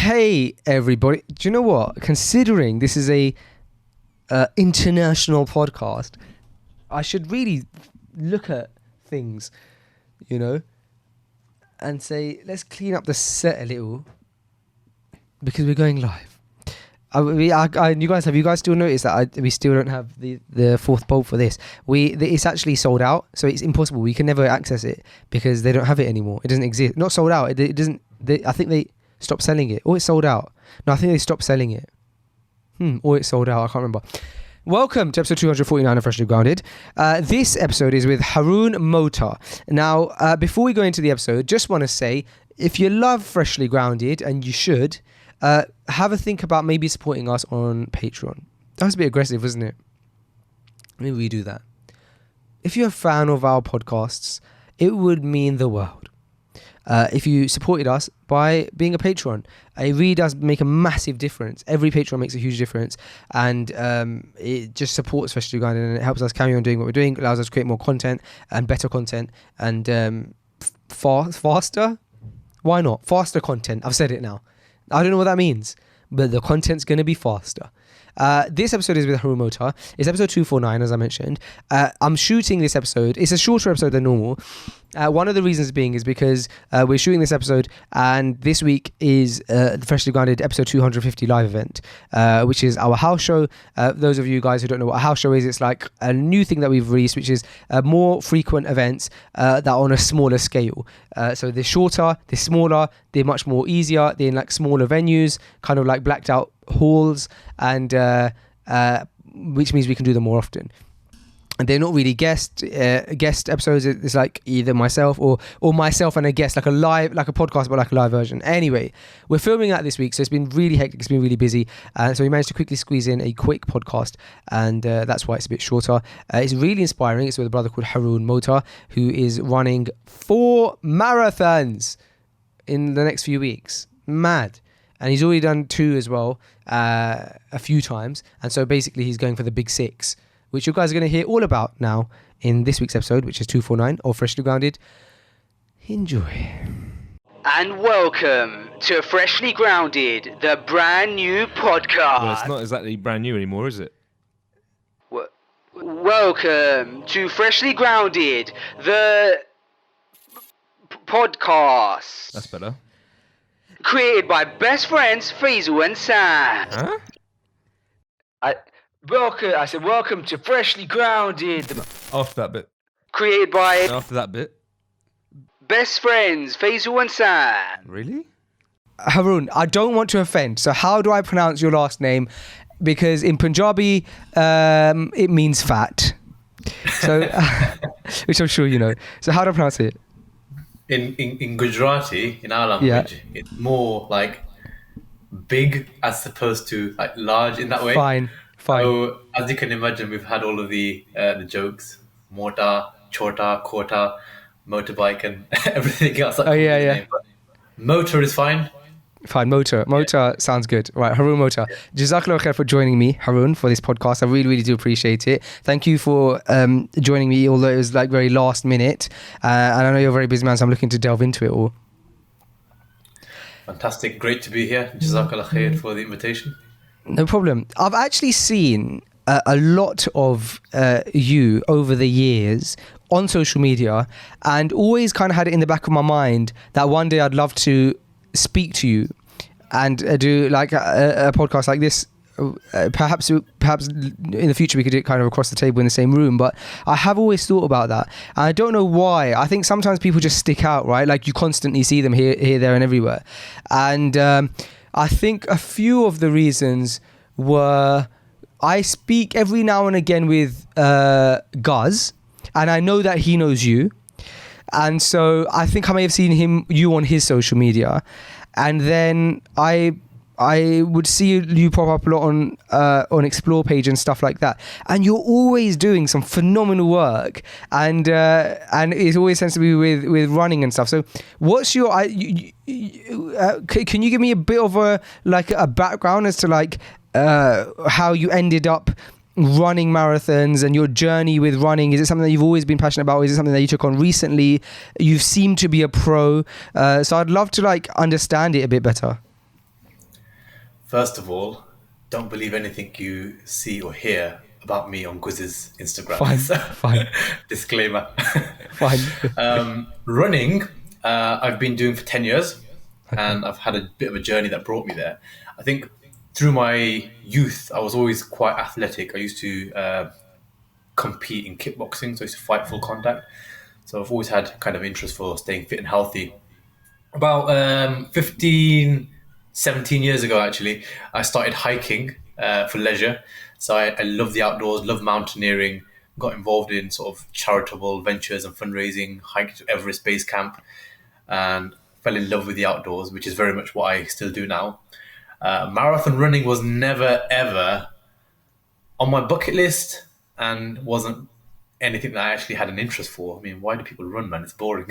Hey everybody, do you know what? Considering this is a international podcast, I should really look at things, you know, and say, let's clean up the set a little because we're going live. You guys, have you guys still noticed that we still don't have the fourth bolt for this? It's actually sold out, so it's impossible. We can never access it because they don't have it anymore. It doesn't exist. Not sold out. It doesn't. I think they stopped selling it, or it's sold out. No, I think they stopped selling it. Or it's sold out. I can't remember. Welcome to episode 249 of Freshly Grounded. This episode is with Haroon Mota. Now, before we go into the episode, just want to say, if you love Freshly Grounded, and you should, have a think about maybe supporting us on Patreon. That was a bit aggressive, wasn't it? Maybe we do that. If you're a fan of our podcasts, it would mean the world if you supported us by being a patron. It really does make a massive difference. Every patron makes a huge difference, and it just supports Freshly Grounded, and it helps us carry on doing what we're doing, allows us to create more content and better content, and faster? Why not? Faster content. I've said it now. I don't know what that means, but the content's going to be faster. This episode is with Haroon Mota. It's episode 249, as I mentioned. I'm shooting this episode. It's a shorter episode than normal. One of the reasons being is because we're shooting this episode, and this week is the Freshly Grounded episode 250 live event, which is our house show. Those of you guys who don't know what a house show is, it's like a new thing that we've released, which is more frequent events that are on a smaller scale. So they're shorter, they're smaller, they're much more easier, they're in like smaller venues, kind of like blacked out halls, and which means we can do them more often. And they're not really guest episodes. It's like either myself or myself and a guest, like a podcast, but like a live version. Anyway, we're filming that this week, so it's been really hectic. It's been really busy, so we managed to quickly squeeze in a quick podcast, and that's why it's a bit shorter. It's really inspiring. It's with a brother called Haroon Mota, who is running 4 marathons in the next few weeks. Mad. And he's already done 2 as well, a few times. And so basically he's going for the big 6, which you guys are going to hear all about now in this week's episode, which is 249 of Freshly Grounded. Enjoy. And welcome to Freshly Grounded, the brand new podcast. Well, it's not exactly brand new anymore, is it? Welcome to Freshly Grounded, the podcast. That's better. Created by best friends Faisal and Sam. Huh? I said welcome to Freshly Grounded. After that bit. Created by After that bit. best friends Faisal and Sam. Really? Haroon, I don't want to offend, so how do I pronounce your last name? Because in Punjabi, it means fat. So, which I'm sure you know. So how do I pronounce it? In Gujarati, in our language, It's more like big as opposed to like large in that way. Fine. So as you can imagine, we've had all of the jokes: Mota, Chota, Kota, motorbike, and everything else. Oh yeah. But motor is fine. Fine, Mota sounds good. Right, Haroon Mota. Jazakallah khair for joining me, Haroon, for this podcast. I really, really do appreciate it. Thank you for joining me, although it was like very last minute. And I know you're a very busy man, so I'm looking to delve into it all. Fantastic. Great to be here. Jazakallah khair for the invitation. No problem. I've actually seen a lot of you over the years on social media, and always kind of had it in the back of my mind that one day I'd love to speak to you and do like a podcast like this. Perhaps in the future we could do it kind of across the table in the same room, but I have always thought about that, and I don't know why. I think sometimes people just stick out, right? Like you constantly see them here, there and everywhere, and I think a few of the reasons were I speak every now and again with Guz, and I know that he knows you. And so I think I may have seen you on his social media, and then I would see you pop up a lot on Explore page and stuff like that. And you're always doing some phenomenal work, and it always tends to be with running and stuff. So what's your can you give me a bit of a background as to like how you ended up running marathons and your journey with running? Is it something that you've always been passionate about, or is it something that you took on recently? You seem to be a pro, so I'd love to like understand it a bit better. First of all, don't believe anything you see or hear about me on Guz's Instagram. Fine, So, fine, disclaimer. fine. Running, I've been doing for 10 years, Okay. and I've had a bit of a journey that brought me there. I think through my youth, I was always quite athletic. I used to compete in kickboxing, so I used to fight full contact. So I've always had kind of interest for staying fit and healthy. About 15, 17 years ago, actually, I started hiking for leisure. So I love the outdoors, love mountaineering, got involved in sort of charitable ventures and fundraising, hiked to Everest Base Camp, and fell in love with the outdoors, which is very much what I still do now. Marathon running was never, ever on my bucket list and wasn't anything that I actually had an interest for. I mean, why do people run, man? It's boring.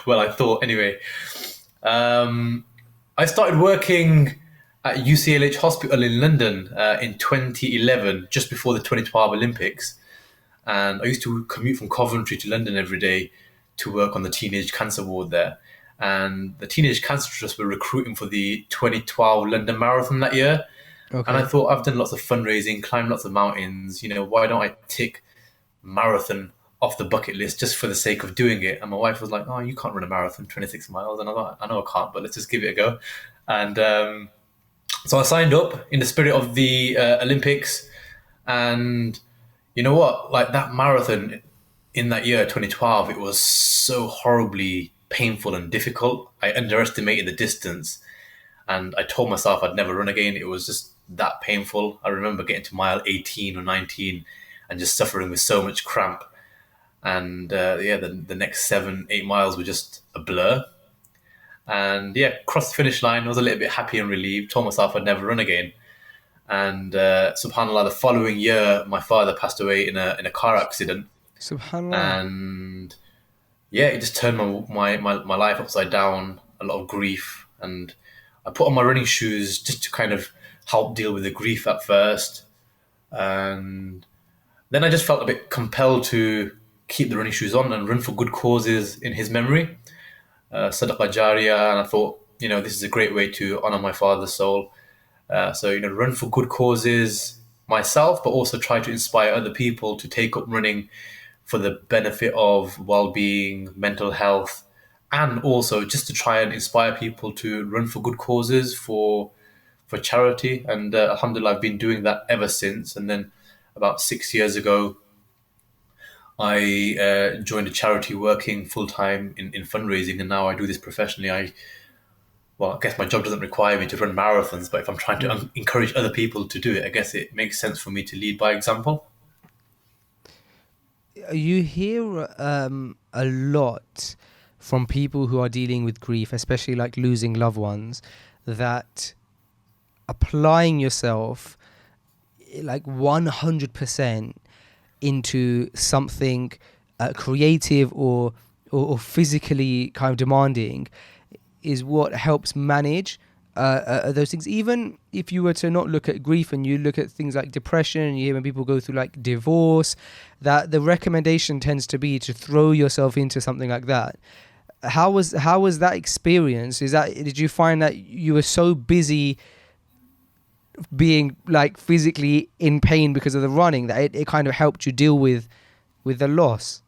Well, I thought anyway. I started working at UCLH Hospital in London in 2011, just before the 2012 Olympics. And I used to commute from Coventry to London every day to work on the Teenage Cancer Ward there. And the Teenage Cancer Trust were recruiting for the 2012 London Marathon that year. And I Okay. thought, I've done lots of fundraising, climbed lots of mountains. Why don't I tick marathon off the bucket list just for the sake of doing it? And my wife was like, "Oh, you can't run a marathon, 26 miles." And I thought, "I know I can't, but let's just give it a go." And so I signed up in the spirit of the Olympics. And you know what? Like that marathon in that year, 2012, it was so horribly painful and difficult. I underestimated the distance, and I told myself I'd never run again. It was just that painful. I remember getting to mile 18 or 19 and just suffering with so much cramp. And yeah, the next 7, 8 miles were just a blur. And yeah, crossed the finish line. I was a little bit happy and relieved. Told myself I'd never run again. And subhanallah, the following year, my father passed away in a car accident. Subhanallah. And yeah, it just turned my life upside down. A lot of grief, and I put on my running shoes just to kind of help deal with the grief at first. And then I just felt a bit compelled to keep the running shoes on and run for good causes in his memory, Sadaqah Jariyah. And I thought, this is a great way to honor my father's soul. So, run for good causes myself, but also try to inspire other people to take up running for the benefit of well-being, mental health, and also just to try and inspire people to run for good causes for charity. And alhamdulillah, I've been doing that ever since. And then about 6 years ago, I joined a charity working full time in fundraising, and now I do this professionally. I guess my job doesn't require me to run marathons, but if I'm trying to encourage other people to do it, I guess it makes sense for me to lead by example. You hear a lot from people who are dealing with grief, especially like losing loved ones, that applying yourself like 100% into something creative or physically kind of demanding is what helps manage those things. Even if you were to not look at grief and you look at things like depression, and you hear when people go through like divorce, that the recommendation tends to be to throw yourself into something like that. How was that experience? Did you find that you were so busy being like physically in pain because of the running that it kind of helped you deal with the loss?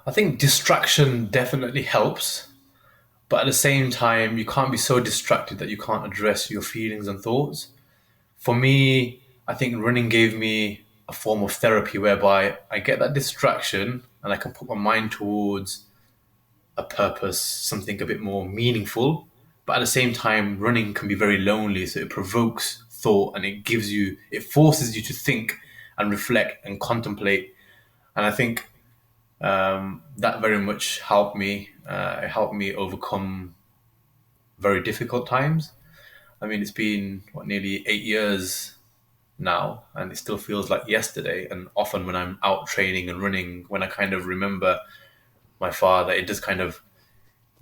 I think distraction definitely helps, but at the same time, you can't be so distracted that you can't address your feelings and thoughts. For me, I think running gave me a form of therapy whereby I get that distraction and I can put my mind towards a purpose, something a bit more meaningful. But at the same time, running can be very lonely, so it provokes thought and it forces you to think and reflect and contemplate. And I think that very much helped me. It helped me overcome very difficult times. I mean, it's been nearly 8 years now, and it still feels like yesterday. And often when I'm out training and running, when I kind of remember my father, it does kind of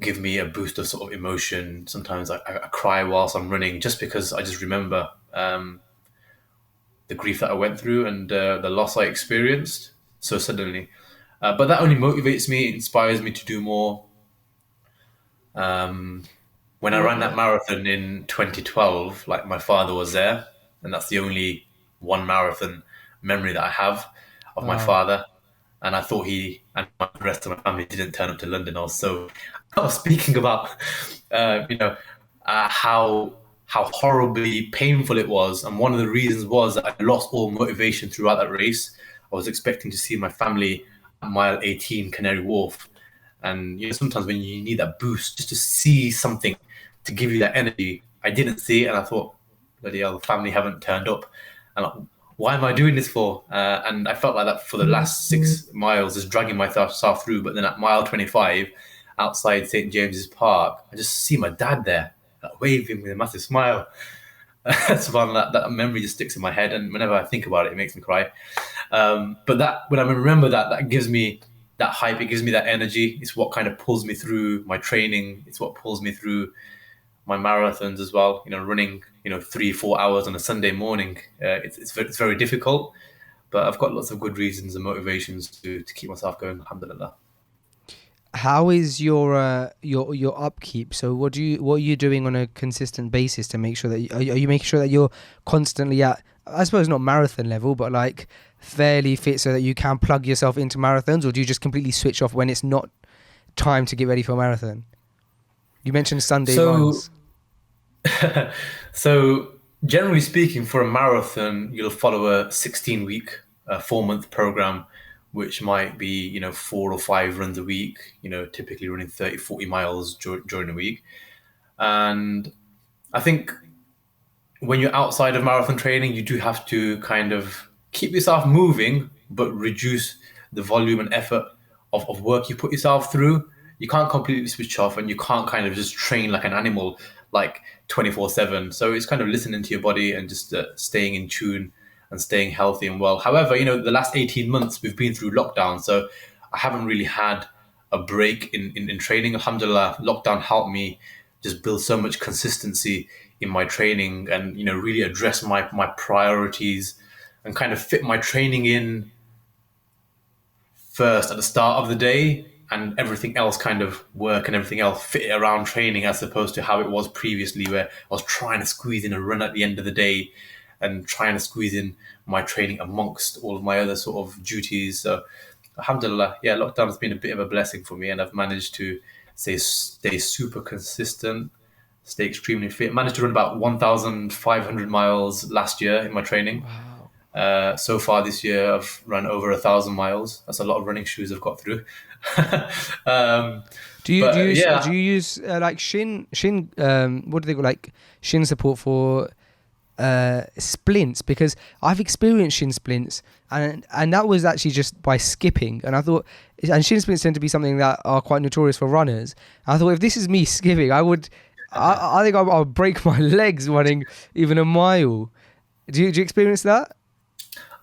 give me a boost of sort of emotion. Sometimes I cry whilst I'm running just because I just remember the grief that I went through and the loss I experienced so suddenly. But that only motivates me, inspires me to do more. when I ran that marathon in 2012, like my father was there, and that's the only one marathon memory that I have of my Wow. father. And I thought he and the rest of my family didn't turn up to London. I was speaking about, you know, how horribly painful it was, and one of the reasons was that I lost all motivation throughout that race. I was expecting to see my family at mile 18, Canary Wharf, and sometimes when you need that boost, just to see something to give you that energy, I didn't see it, and I thought, bloody hell, the family haven't turned up, and like, why am I doing this for? And I felt like that for the last 6 miles, just dragging myself through. But then at mile 25, outside St James's Park, I just see my dad there, like, waving with a massive smile. That's one that memory just sticks in my head, and whenever I think about it, it makes me cry. But that when I remember that gives me that hype. It gives me that energy. It's what kind of pulls me through my training. It's what pulls me through my marathons as well. Running 3-4 hours on a Sunday morning. It's very difficult, but I've got lots of good reasons and motivations to keep myself going. Alhamdulillah. How is your upkeep? So what are you doing on a consistent basis to make sure that are you making sure that you're constantly at, I suppose not marathon level, but like fairly fit so that you can plug yourself into marathons, or do you just completely switch off when it's not time to get ready for a marathon? You mentioned Sunday runs. So generally speaking, for a marathon, you'll follow a 16-week, 4-month program, which might be 4 or 5 runs a week. Typically running 30-40 miles during the week. And I think when you're outside of marathon training, you do have to kind of keep yourself moving, but reduce the volume and effort of work you put yourself through. You can't completely switch off, and you can't kind of just train like an animal, like 24/7. So it's kind of listening to your body and just staying in tune and staying healthy and well. However, the last 18 months we've been through lockdown, so I haven't really had a break in training. Alhamdulillah, lockdown helped me just build so much consistency in my training, and really address my priorities and kind of fit my training in first at the start of the day, and everything else kind of work and everything else fit around training, as opposed to how it was previously, where I was trying to squeeze in a run at the end of the day and trying to squeeze in my training amongst all of my other sort of duties. So alhamdulillah, yeah, lockdown has been a bit of a blessing for me, and I've managed to stay super consistent, stay extremely fit. Managed to run about 1,500 miles last year in my training. Wow. So far this year, I've run over 1,000 miles. That's a lot of running shoes I've got through. Do you Yeah, use like shin what do they call, like shin support for splints? Because I've experienced shin splints, and that was actually just by skipping, and I thought, and shin splints tend to be something that are quite notorious for runners. I thought, if this is me skipping, I think I would break my legs running even a mile. Do you experience that?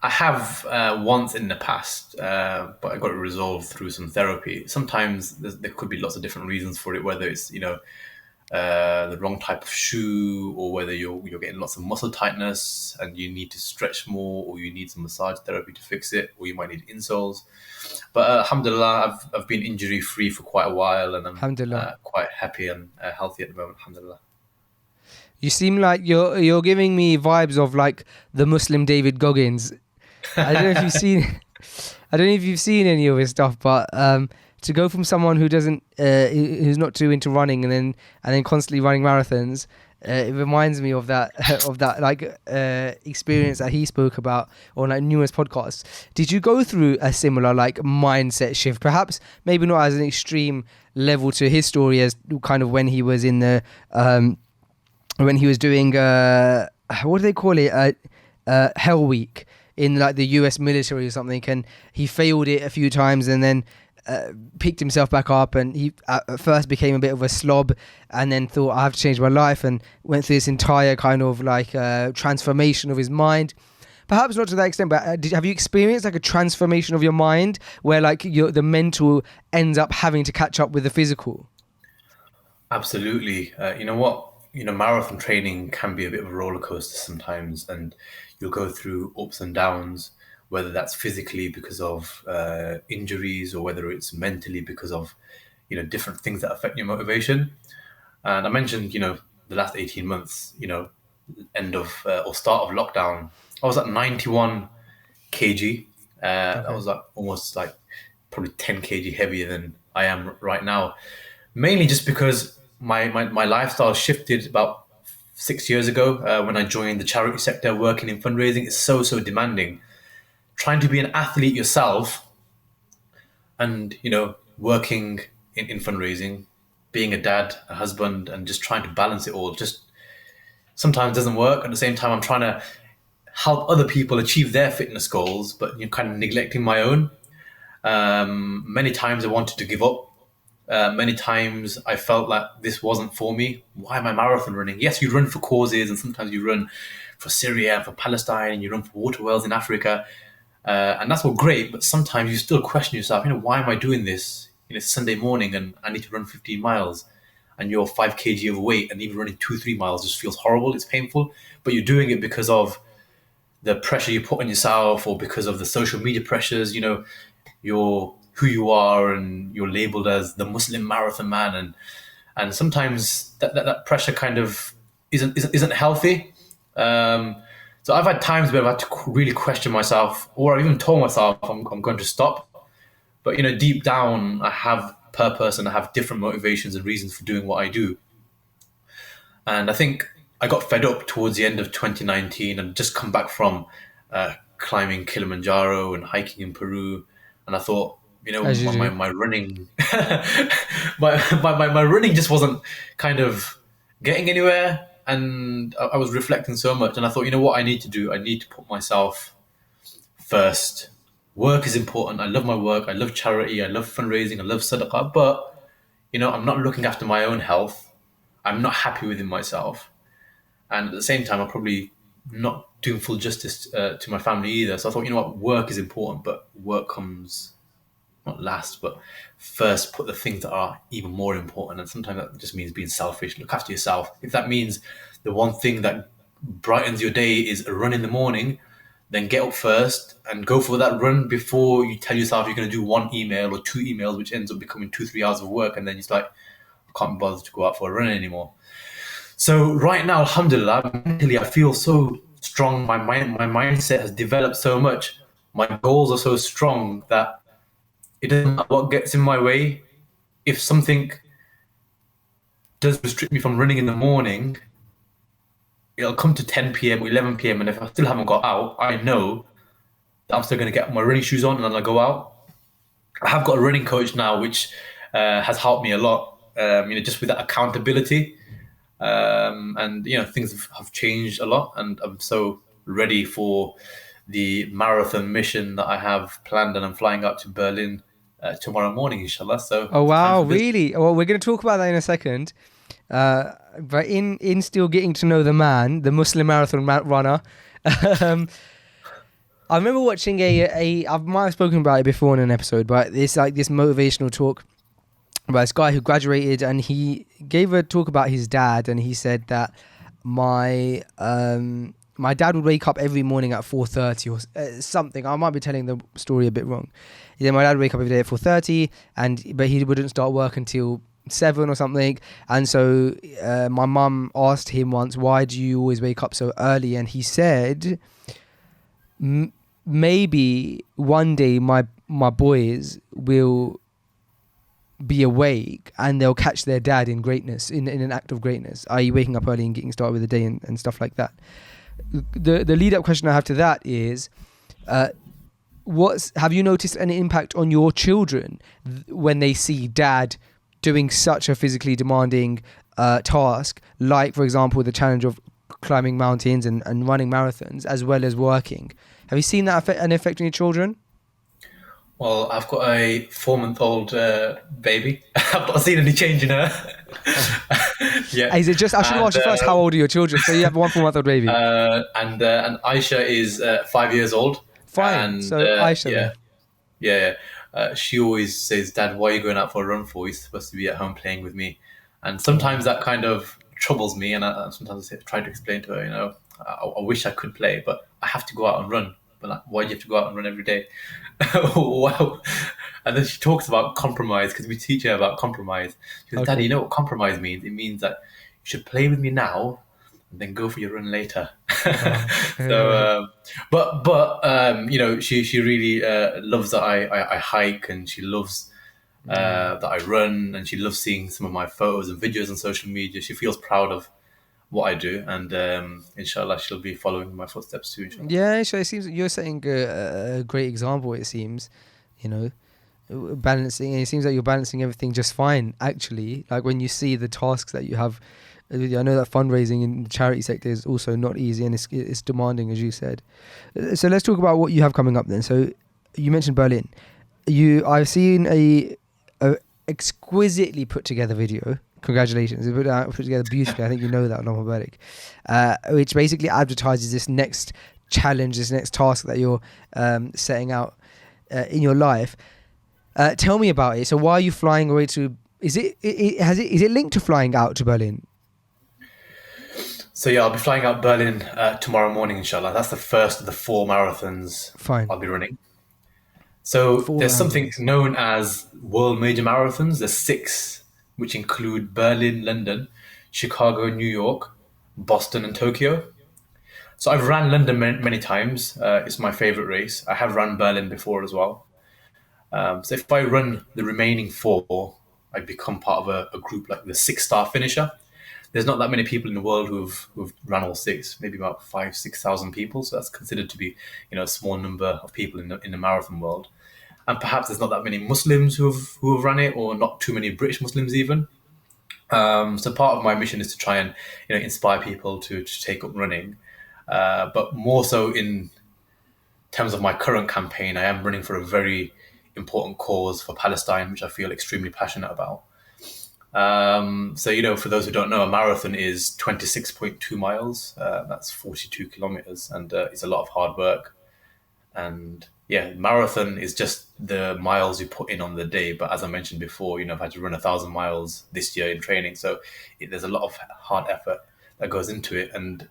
I have once in the past, but I got it resolved through some therapy. Sometimes there could be lots of different reasons for it, whether it's the wrong type of shoe, or whether you're getting lots of muscle tightness and you need to stretch more, or you need some massage therapy to fix it, or you might need insoles. But alhamdulillah, I've been injury free for quite a while, and I'm Alhamdulillah. quite happy and healthy at the moment. Alhamdulillah. You seem like you're giving me vibes of like the Muslim David Goggins. I don't know if you've seen I don't know if you've seen any of his stuff, but to go from someone who doesn't who's not too into running, and then constantly running marathons, it reminds me of that experience that he spoke about on like numerous podcasts. Did you go through a similar like mindset shift, perhaps maybe not as an extreme level to his story as kind of when he was in the when he was doing what do they call it, Hell Week in like the US military or something, and he failed it a few times and then picked himself back up, and he at first became a bit of a slob, and then thought, I have to change my life, and went through this entire kind of like transformation of his mind. Perhaps not to that extent, but have you experienced like a transformation of your mind where like the mental ends up having to catch up with the physical? Absolutely. You know what? Marathon training can be a bit of a roller coaster sometimes, and you'll go through ups and downs, whether that's physically because of injuries, or whether it's mentally because of different things that affect your motivation. And I mentioned, the last 18 months, end of or start of lockdown, I was at 91 kg. That Okay. was like almost like probably 10 kg heavier than I am right now. Mainly just because my lifestyle shifted about 6 years ago when I joined the charity sector, working in fundraising. It's so, so demanding. Trying to be an athlete yourself and, working in fundraising, being a dad, a husband, and just trying to balance it all just sometimes doesn't work. At the same time, I'm trying to help other people achieve their fitness goals, but kind of neglecting my own. Many times I wanted to give up. Many times I felt like this wasn't for me. Why am I marathon running? Yes, you run for causes, and sometimes you run for Syria, for Palestine, and you run for water wells in Africa, and that's all great. But sometimes you still question yourself. Why am I doing this? It's Sunday morning, and I need to run 15 miles, and you're 5 kg overweight, and even running 2-3 miles just feels horrible. It's painful, but you're doing it because of the pressure you put on yourself, or because of the social media pressures. You're who you are, and you're labeled as the Muslim marathon man, and sometimes that pressure kind of isn't healthy. So I've had times where I've had to really question myself, or I've even told myself I'm going to stop. But deep down, I have purpose and I have different motivations and reasons for doing what I do. And I think I got fed up towards the end of 2019 and just come back from climbing Kilimanjaro and hiking in Peru. And I thought, As you do. my running, my running just wasn't kind of getting anywhere. And I was reflecting so much. And I thought, what I need to do? I need to put myself first. Work is important. I love my work. I love charity. I love fundraising. I love sadaqah. But, I'm not looking after my own health. I'm not happy within myself. And at the same time, I'm probably not doing full justice to my family either. So I thought, what, work is important, but work comes not last, but first. Put the things that are even more important. And sometimes that just means being selfish. Look after yourself. If that means the one thing that brightens your day is a run in the morning, then get up first and go for that run before you tell yourself you're going to do one email or 2 emails, which ends up becoming 2-3 hours of work. And then it's like, I can't be bothered to go out for a run anymore. So right now, alhamdulillah, mentally I feel so strong. My mindset has developed so much. My goals are so strong that it doesn't matter what gets in my way. If something does restrict me from running in the morning, it'll come to 10 p.m. or 11 p.m. And if I still haven't got out, I know that I'm still going to get my running shoes on and then I'll go out. I have got a running coach now, which has helped me a lot, just with that accountability. And things have changed a lot, and I'm so ready for the marathon mission that I have planned, and I'm flying out to Berlin tomorrow morning, inshallah. So Oh time wow, for this. really? Well, we're going to talk about that in a second. But in still getting to know the man, the Muslim marathon runner. um, I remember watching I might have spoken about it before in an episode, but it's like this motivational talk about this guy who graduated, and he gave a talk about his dad, and he said that my dad would wake up every morning at 4:30 or something. I might be telling the story a bit wrong. He said my dad would wake up every day at 4:30, but he wouldn't start work until 7 or something. And so my mum asked him once, "Why do you always wake up so early?" And he said, maybe one day my boys will be awake and they'll catch their dad in greatness, in an act of greatness, i.e. waking up early and getting started with the day and stuff like that. The lead up question I have to that is, have you noticed any impact on your children when they see dad doing such a physically demanding task, like for example the challenge of climbing mountains and running marathons as well as working? Have you seen that an effect on your children? Well, I've got a 4-month-old baby. I've not seen any change in her. Yeah. Is it just, I should have asked you first, how old are your children? So you have a 1 4-month-old baby. And Aisha is 5 years old. Fine. And So Aisha yeah, then. yeah. She always says, "Dad, why are you going out for a run for? You're supposed to be at home playing with me." And sometimes that kind of troubles me, and I sometimes try to explain to her, I wish I could play, but I have to go out and run. But like, why do you have to go out and run every day? Wow. And then she talks about compromise because we teach her about compromise. She goes, Daddy, Okay. you know what compromise means? It means that you should play with me now and then go for your run later. So, you know, she really loves that I hike, and she loves that I run, and she loves seeing some of my photos and videos on social media. She feels proud of what I do, and inshallah, she'll be following my footsteps too. Inshallah. Yeah, so it seems you're setting a great example. It seems, you know, balancing. It seems like you're balancing everything just fine. Actually, like when you see the tasks that you have, I know that fundraising in the charity sector is also not easy, and it's demanding, as you said. So let's talk about what you have coming up then. So you mentioned Berlin. I've seen a exquisitely put together video. Congratulations, it's put together beautifully. I think you know that, Allahumma barik. Which basically advertises this next challenge, this next task that you're setting out in your life. Tell me about it. So why are you flying away to? Is it linked to flying out to Berlin? So yeah, I'll be flying out Berlin tomorrow morning, inshallah. That's the first of the 4 marathons Fine. I'll be running. So 4 there's rounds of something this. known as world major marathons. There's 6, which include Berlin, London, Chicago, New York, Boston, and Tokyo. So I've ran London many times. It's my favorite race. I have run Berlin before as well. So if I run the remaining 4, I become part of a group like the 6-star finisher. There's not that many people in the world who've run all 6, maybe about 5,000-6,000 people. So that's considered to be, you know, a small number of people in the marathon world. And perhaps there's not that many Muslims who have run it, or not too many British Muslims even. So part of my mission is to try and, you know, inspire people to take up running, but more so in terms of my current campaign, I am running for a very important cause for Palestine, which I feel extremely passionate about. So, you know, for those who don't know, a marathon is 26.2 miles. That's 42 kilometers, and it's a lot of hard work. And yeah, marathon is just the miles you put in on the day. But as I mentioned before, you know, I've had to run 1,000 miles this year in training. So there's a lot of hard effort that goes into it. And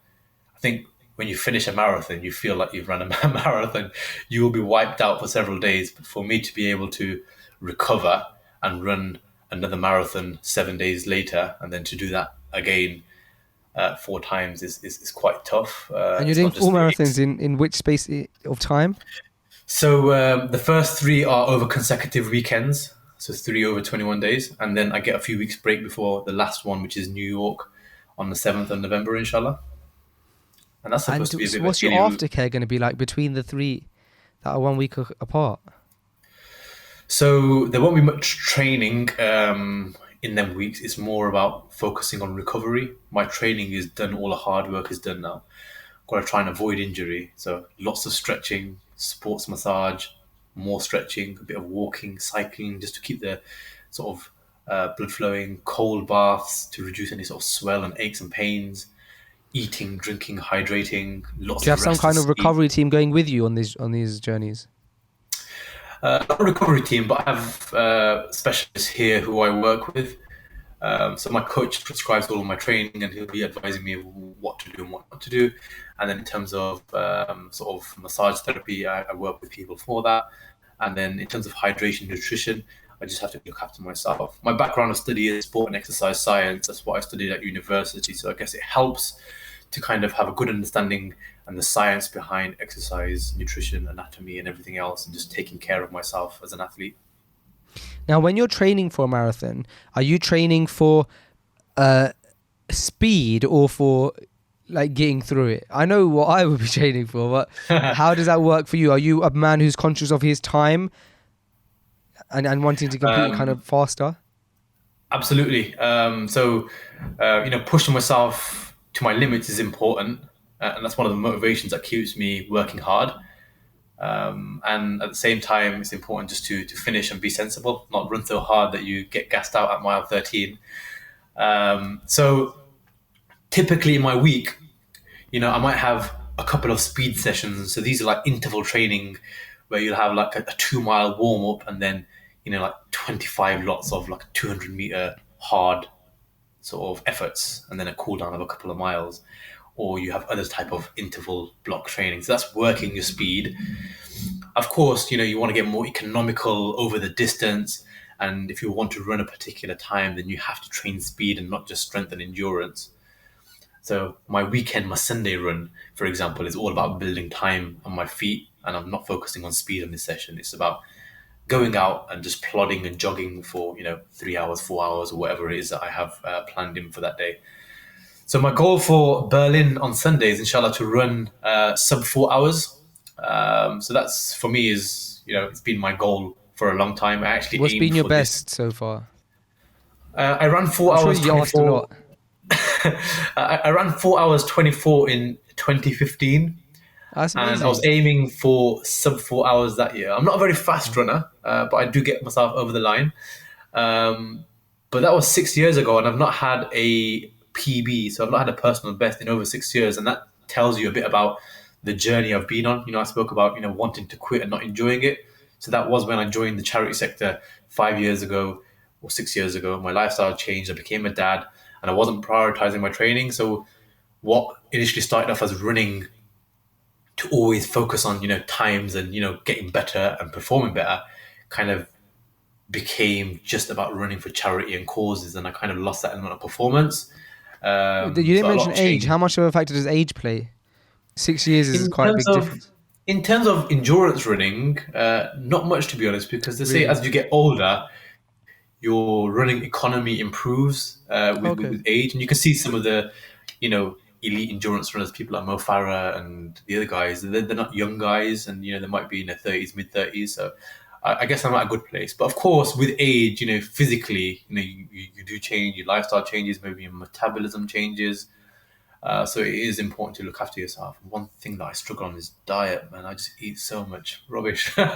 I think when you finish a marathon, you feel like you've run a marathon. You will be wiped out for several days. But for me to be able to recover and run another marathon 7 days later, and then to do that again 4 times is quite tough. And you're It's doing not just 4 marathons in which space of time? So the first 3 are over consecutive weekends, so 3 over 21 days, and then I get a few weeks break before the last one, which is New York on the 7th of November, inshallah. And that's And supposed to be a bit of a what's your hilly route. aftercare going to be like between the 3 that are 1 week apart? So there won't be much training in them weeks. It's more about focusing on recovery. My training is done, all the hard work is done now. Got to try and avoid injury. So lots of stretching, sports massage, more stretching, a bit of walking, cycling, just to keep the sort of blood flowing, cold baths to reduce any sort of swell and aches and pains, eating, drinking, hydrating, lots Do you have of some rest kind and of sleep. recovery team going with you on these journeys? Not a recovery team, but I have specialists here who I work with. So my coach prescribes all of my training, and he'll be advising me what to do and what not to do. And then in terms of sort of massage therapy, I work with people for that. And then in terms of hydration, nutrition, I just have to look after myself. My background of study is sport and exercise science. That's what I studied at university. So I guess it helps to kind of have a good understanding and the science behind exercise, nutrition, anatomy, and everything else, and just taking care of myself as an athlete. Now, when you're training for a marathon, are you training for speed or for like getting through it? I know what I would be training for, but how does that work for you? Are you a man who's conscious of his time and wanting to complete it kind of faster? Absolutely. You know, pushing myself to my limits is important, and that's one of the motivations that keeps me working hard. And at the same time, it's important just to finish and be sensible, not run so hard that you get gassed out at mile 13. So typically in my week, you know, I might have a couple of speed sessions. So these are like interval training where you'll have like a 2-mile warm up, and then, you know, like 25 lots of like 200-meter hard sort of efforts, and then a cool down of a couple of miles. or you have other type of interval block training. So that's working your speed. Of course, you want to get more economical over the distance. And if you want to run a particular time, then you have to train speed and not just strength and endurance. So my Sunday run, for example, is all about building time on my feet. And I'm not focusing on speed on this session. It's about going out and just plodding and jogging for, 3 hours, 4 hours, or whatever it is that I have planned in for that day. So my goal for Berlin on Sunday is, inshallah, to run sub 4 hours. So that's, for me, it's been my goal for a long time. I actually What's aimed been your for best so far? I ran 4 I'm hours sure you asked a 24. lot. I ran 4 hours 24 in 2015. That's And amazing. I was aiming for sub 4 hours that year. I'm not a very fast runner, but I do get myself over the line. But that was 6 years ago, and I've not had a PB, so I've not had a personal best in over 6 years. And that tells you a bit about the journey I've been on. I spoke about, wanting to quit and not enjoying it. So that was when I joined the charity sector 5 years ago or 6 years ago. My lifestyle changed. I became a dad, and I wasn't prioritizing my training. So what initially started off as running to always focus on, times and, getting better and performing better, kind of became just about running for charity and causes. And I kind of lost that element of performance. You didn't So a lot mention age. changed. How much of a factor does age play? 6 years is In quite a terms big of difference. in terms of endurance running, not much, to be honest, because they say Really? as you get older, your running economy improves Okay. with age, and you can see some of the, elite endurance runners, people like Mo Farah and the other guys. They're not young guys, and they might be in their 30s, mid 30s. So I guess I'm at a good place. But of course, with age, physically, you do change. Your lifestyle changes, maybe your metabolism changes. So it is important to look after yourself. One thing that I struggle on is diet, man. I just eat so much rubbish. People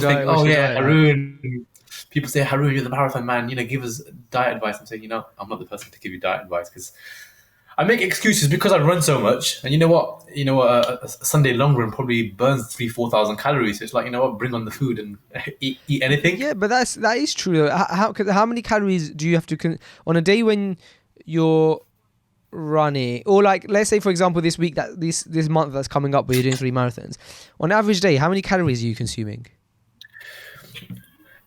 think, What's oh your yeah, diet like? Haroon. People say, Haroon, you're the marathon man. Give us diet advice. I'm saying, I'm not the person to give you diet advice, because I make excuses because I run so much. And you know what? A Sunday long run probably burns 3,000-4,000 calories. So it's like, you know what? Bring on the food and eat anything. Yeah, but that is true. Though. How many calories do you have to on a day when you're running, or like let's say for example this week, that this month that's coming up where you're doing 3 marathons, on average day, how many calories are you consuming?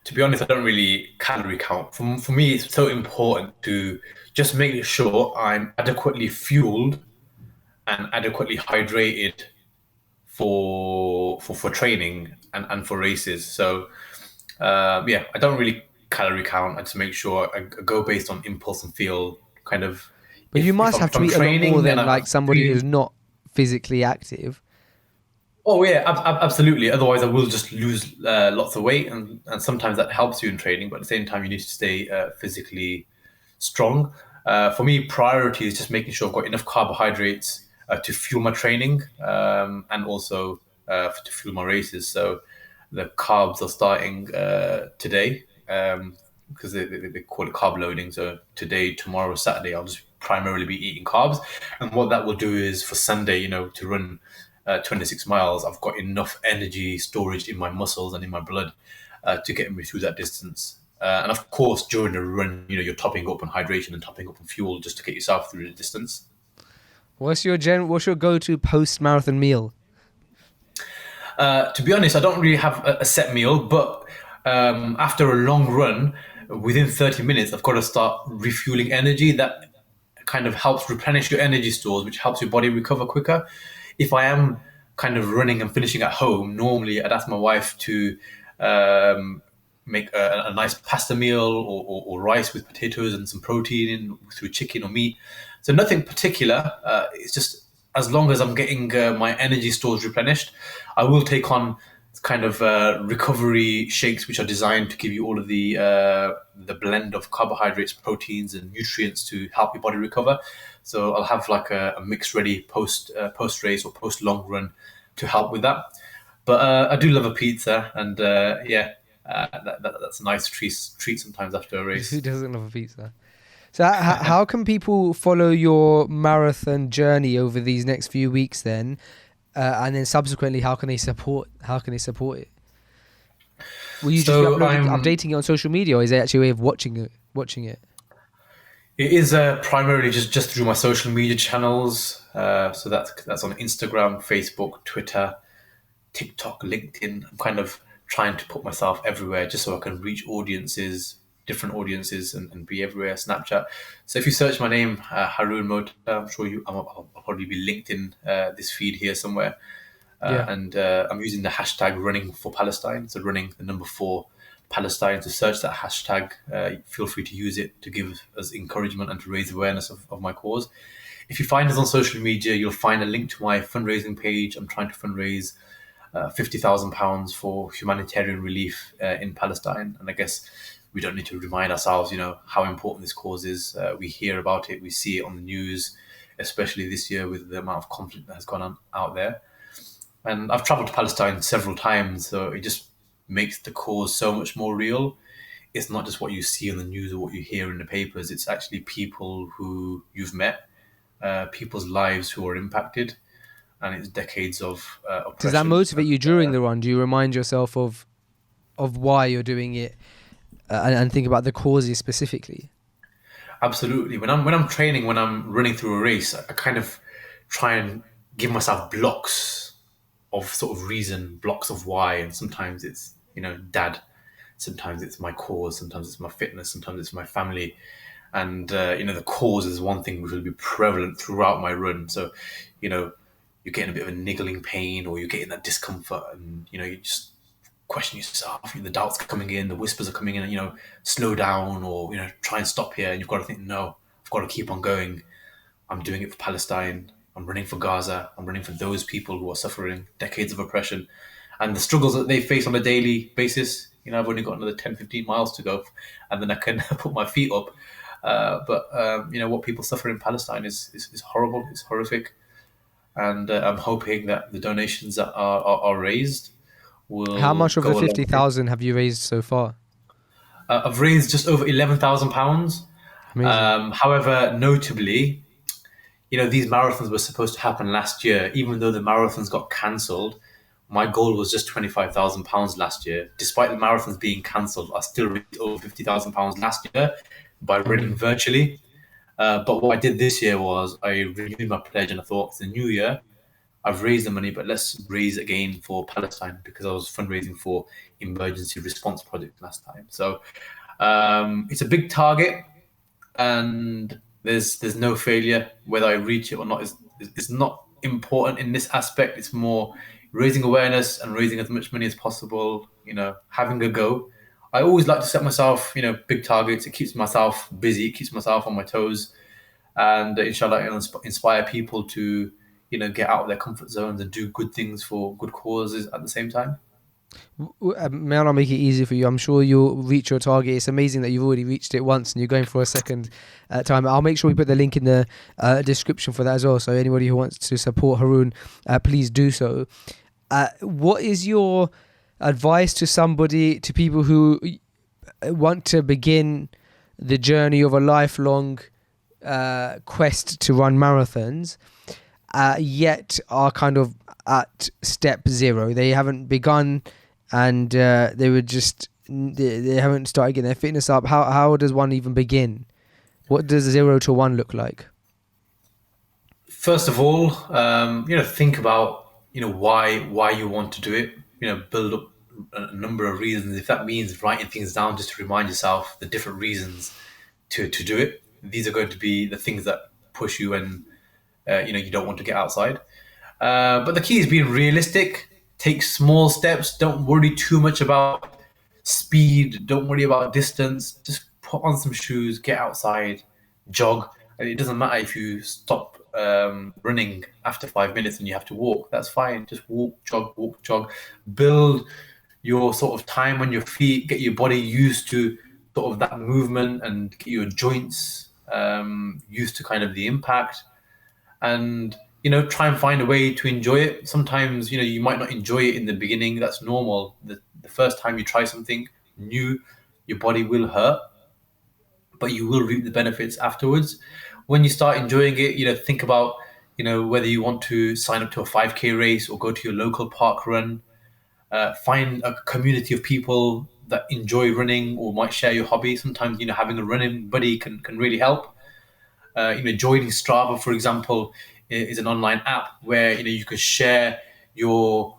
To be honest, I don't really calorie count. For me, it's so important to just make sure I'm adequately fueled and adequately hydrated for training and for races. So I don't really calorie count. I just make sure I go based on impulse and feel, kind of. But you must have If to I'm eat a lot more training than and I'm like somebody who's not physically active. Oh yeah, absolutely. Otherwise, I will just lose lots of weight, and sometimes that helps you in training. But at the same time, you need to stay physically strong. For me, priority is just making sure I've got enough carbohydrates to fuel my training, and also to fuel my races. So the carbs are starting today, because they call it carb loading. So today, tomorrow, Saturday, I'll just primarily be eating carbs. And what that will do is for Sunday, to run 26 miles, I've got enough energy storage in my muscles and in my blood to get me through that distance. And of course, during the run, you're topping up on hydration and topping up on fuel just to get yourself through the distance. What's your go-to post-marathon meal? To be honest, I don't really have a set meal, but after a long run, within 30 minutes, I've got to start refueling energy. That kind of helps replenish your energy stores, which helps your body recover quicker. If I am kind of running and finishing at home, normally I'd ask my wife to make a nice pasta meal or rice with potatoes and some protein in through chicken or meat. So nothing particular. It's just as long as I'm getting my energy stores replenished, I will take on kind of recovery shakes, which are designed to give you all of the blend of carbohydrates, proteins, and nutrients to help your body recover. So I'll have like a mix ready post race or post long run to help with that. But I do love a pizza, and that's a nice treat sometimes after a race. Who doesn't love a pizza? So how can people follow your marathon journey over these next few weeks then? And then subsequently, how can they support it? Will you just be updating it on social media, or is it actually a way of watching it? It is primarily just through my social media channels. So that's on Instagram, Facebook, Twitter, TikTok, LinkedIn. I'm kind of trying to put myself everywhere just so I can reach audiences, different audiences, and be everywhere. Snapchat. So if you search my name, Haroon Mota, I'm sure I'll probably be linked in this feed here somewhere. Yeah. And I'm using the hashtag running for Palestine. So running the number 4 Palestine. To search that hashtag, feel free to use it to give us encouragement and to raise awareness of my cause. If you find us on social media, you'll find a link to my fundraising page. I'm trying to fundraise £50,000 for humanitarian relief in Palestine. And I guess we don't need to remind ourselves, how important this cause is. We hear about it, we see it on the news, especially this year with the amount of conflict that has gone on out there. And I've traveled to Palestine several times, so it just makes the cause so much more real. It's not just what you see on the news or what you hear in the papers. It's actually people who you've met, people's lives who are impacted, and it's decades of oppression. Does that motivate you during the run? Do you remind yourself of why you're doing it, and think about the causes specifically? Absolutely. When I'm training, when I'm running through a race, I kind of try and give myself blocks of sort of reason, blocks of why, and sometimes it's dad, sometimes it's my cause, sometimes it's my fitness, sometimes it's my family, and the cause is one thing which will be prevalent throughout my run. So you're getting a bit of a niggling pain, or you're getting that discomfort, and you just question yourself. The doubts are coming in, the whispers are coming in, and slow down, or try and stop here, and you've got to think, no, I've got to keep on going. I'm doing it for Palestine. I'm running for Gaza. I'm running for those people who are suffering decades of oppression and the struggles that they face on a daily basis. I've only got another 10, 15 miles to go, and then I can put my feet up. But what people suffer in Palestine is horrible. It's horrific. And I'm hoping that the donations that are raised will How much of go the a long way. 50,000 have you raised so far? I've raised just over £11,000. Amazing. However, notably, these marathons were supposed to happen last year. Even though the marathons got cancelled, my goal was just £25,000 last year. Despite the marathons being cancelled, I still raised over £50,000 last year by running virtually. But what I did this year was I renewed my pledge, and I thought, for the new year, I've raised the money, but let's raise again for Palestine, because I was fundraising for emergency response project last time. So it's a big target, and there's no failure. Whether I reach it or not is not important in this aspect. It's more raising awareness and raising as much money as possible, having a go. I always like to set myself, big targets. It keeps myself busy, it keeps myself on my toes, and inshallah, inspire people to, get out of their comfort zones and do good things for good causes at the same time. May I not make it easy for you? I'm sure you'll reach your target. It's amazing that you've already reached it once and you're going for a second time. I'll make sure we put the link in the description for that as well. So anybody who wants to support Haroon, please do so. What is your advice to people who want to begin the journey of a lifelong quest to run marathons, yet are kind of at step 0? They haven't begun, and they haven't started getting their fitness up. How does one even begin? What does 0 to 1 look like? First of all, think about why you want to do it. Build up a number of reasons. If that means writing things down just to remind yourself the different reasons to do it, these are going to be the things that push you, and you don't want to get outside. But the key is being realistic. Take small steps. Don't worry too much about speed. Don't worry about distance. Just put on some shoes, get outside, jog. And it doesn't matter if you stop running after 5 minutes and you have to walk. That's fine. Just walk, jog. Build your sort of time on your feet. Get your body used to sort of that movement, and get your joints used to kind of the impact. And try and find a way to enjoy it. Sometimes you might not enjoy it in the beginning. That's normal. The first time you try something new, your body will hurt, but you will reap the benefits afterwards. When you start enjoying it, think about whether you want to sign up to a 5K race or go to your local park run. Find a community of people that enjoy running or might share your hobby. Sometimes having a running buddy can really help. Joining Strava, for example, is an online app where you can share your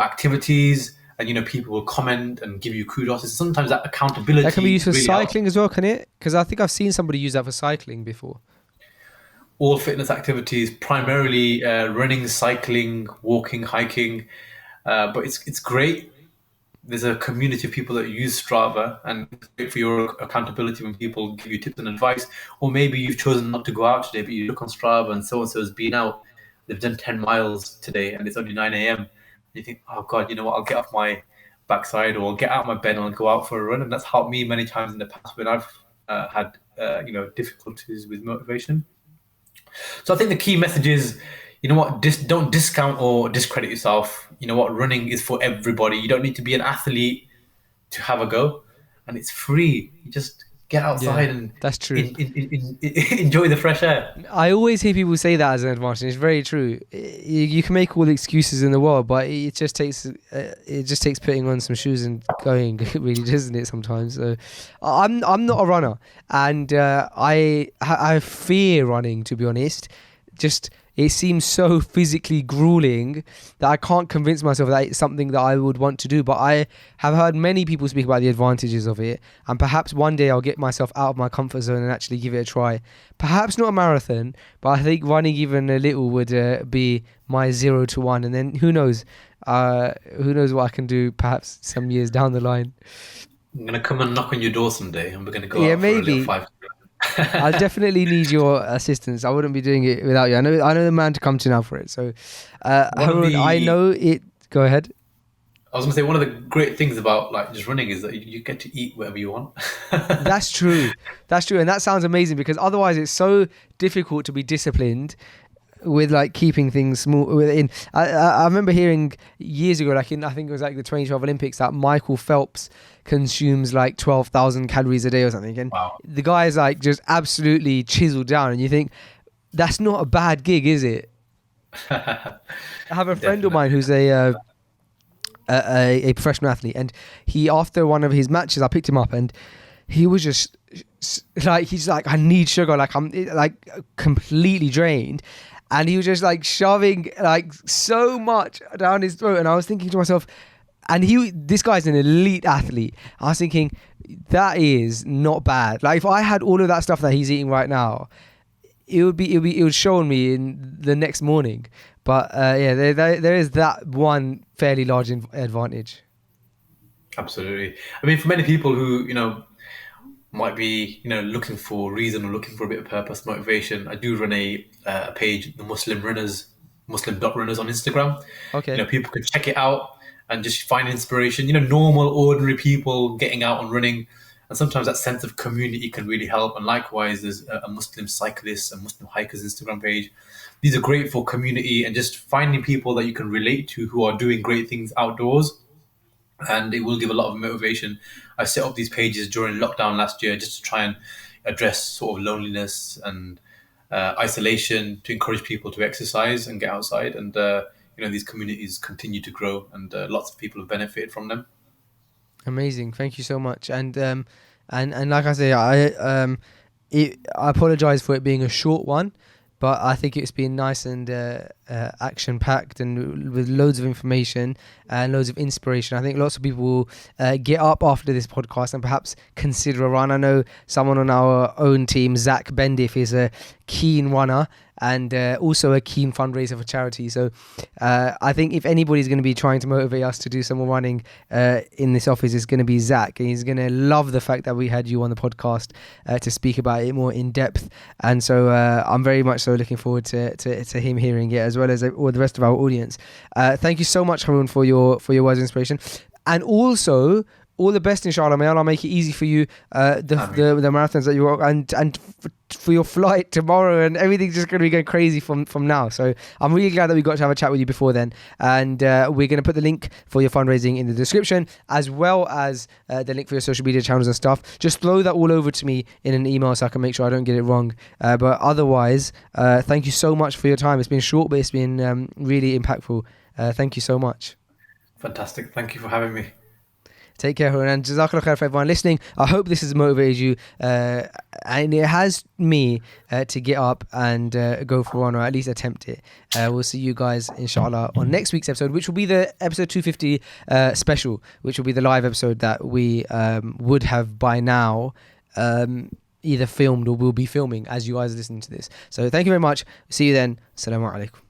activities, and people will comment and give you kudos. And sometimes that accountability That can be used for really helps. cycling as well, can it? Because I think I've seen somebody use that for cycling before. All fitness activities, primarily running, cycling, walking, hiking, but it's great. There's a community of people that use Strava, and it's great for your accountability when people give you tips and advice. Or maybe you've chosen not to go out today, but you look on Strava and so has been out. They've done 10 miles today and it's only 9 a.m. You think, oh God, you know what? I'll get off my backside or I'll get out of my bed and I'll go out for a run. And that's helped me many times in the past when I've had difficulties with motivation. So I think the key message is, don't discount or discredit yourself. Running is for everybody. You don't need to be an athlete to have a go, and it's free. You just get outside and that's true. Enjoy the fresh air. I always hear people say that as an advantage. It's very true. You can make all the excuses in the world, but it just takes putting on some shoes and going, really, doesn't it? Sometimes. So, I'm not a runner, and I fear running, to be honest. Just it seems so physically grueling that I can't convince myself that it's something that I would want to do. But I have heard many people speak about the advantages of it, and perhaps one day I'll get myself out of my comfort zone and actually give it a try. Perhaps not a marathon, but I think running even a little would be my 0 to 1, and then who knows what I can do perhaps some years down the line. I'm gonna come and knock on your door someday, and we're gonna go out maybe. for a little 5. I definitely need your assistance. I wouldn't be doing it without you. I know the man to come to now for it. So, Haroon, I know it. Go ahead. I was gonna say one of the great things about just running is that you get to eat whatever you want. That's true, and that sounds amazing because otherwise it's so difficult to be disciplined with keeping things small within. I remember hearing years ago, I think it was the 2012 Olympics, that Michael Phelps consumes 12,000 calories a day or something, and wow. The guy is just absolutely chiseled down, and you think that's not a bad gig, is it? I have a friend of mine who's a professional athlete, and he, after one of his matches, I picked him up and he was just he's I need sugar, I'm completely drained. And he was just shoving so much down his throat. And I was thinking to myself, and this guy's an elite athlete. I was thinking, that is not bad. If I had all of that stuff that he's eating right now, it would show on me in the next morning. But there is that one fairly large advantage. Absolutely. I mean, for many people who, might be, looking for a reason or looking for a bit of purpose, motivation, I do run a page, the Muslim Runners on Instagram. Okay. People can check it out and just find inspiration. Normal, ordinary people getting out and running. And sometimes that sense of community can really help. And likewise, there's a Muslim cyclist, a Muslim hikers Instagram page. These are great for community and just finding people that you can relate to who are doing great things outdoors. And it will give a lot of motivation. I set up these pages during lockdown last year just to try and address sort of loneliness and isolation, to encourage people to exercise and get outside. And these communities continue to grow, and lots of people have benefited from them. Amazing, thank you so much. And like I say, I apologize for it being a short one, but I think it's been nice and action packed and with loads of information and loads of inspiration. I think lots of people will get up after this podcast and perhaps consider a run. I know someone on our own team, Zach Bendif, is a keen runner and also a keen fundraiser for charity. So I think if anybody's going to be trying to motivate us to do some more running in this office, it's going to be Zach, and he's going to love the fact that we had you on the podcast to speak about it more in depth. And so I'm very much so looking forward to him hearing it, as well as all the rest of our audience. Thank you so much, Harun, for your words of inspiration, and also all the best, inshallah. May Allah make it easy for you, the marathons that you are, and for your flight tomorrow, and everything's just going to be going crazy from now. So I'm really glad that we got to have a chat with you before then, and we're going to put the link for your fundraising in the description, as well as the link for your social media channels and stuff. Just throw that all over to me in an email so I can make sure I don't get it wrong. But otherwise, thank you so much for your time. It's been short, but it's been really impactful. Thank you so much. Fantastic. Thank you for having me. Take care, Harun, and Jazakallah khair for everyone listening. I hope this has motivated you, and it has me to get up and go for one, or at least attempt it. We'll see you guys, inshallah, on next week's episode, which will be the episode 250 special, which will be the live episode that we would have by now either filmed or will be filming as you guys are listening to this. So thank you very much. See you then. Assalamu alaikum.